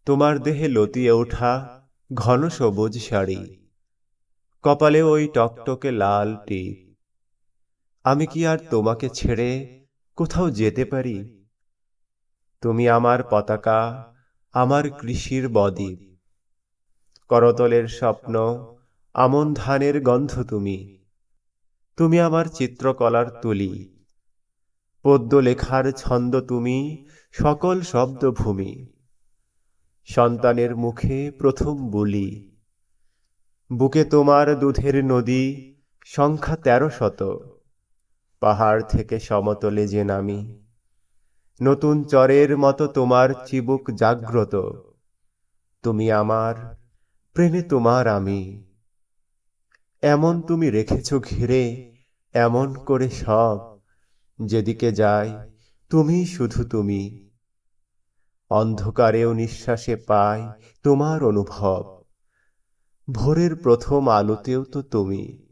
তোমার দেহে লতিয়ে ওঠা ঘন সবুজ শাড়ি, কপালে ওই টকটকে লাল টিপ। আমি কি আর তোমাকে ছেড়ে কোথাও যেতে পারি? তুমি আমার পতাকা, আমার কৃষির বদ্বীপ, করতলের স্বপ্ন, আমন ধানের গন্ধ তুমি। তুমি আমার চিত্রকলার তুলি, পদ্য লেখার ছন্দ তুমি, সকল শব্দভূমি। সন্তানের মুখে প্রথম বুলি, বুকে তোমার দুধের নদী, সংখ্যা ১৩০০। পাহাড় থেকে সমতলে যে নামি, নতুন চরের মতো তোমার চিবুক জাগ্রত। তুমি আমার, প্রেমে তোমার আমি। এমন তুমি রেখেছ ঘিরে, এমন করে সব, যেদিকে যাই তুমি শুধু তুমি। অন্ধকারেও নিঃশ্বাসে পাই তোমার অনুভব, ভোরের প্রথম আলোতেও তো তুমি।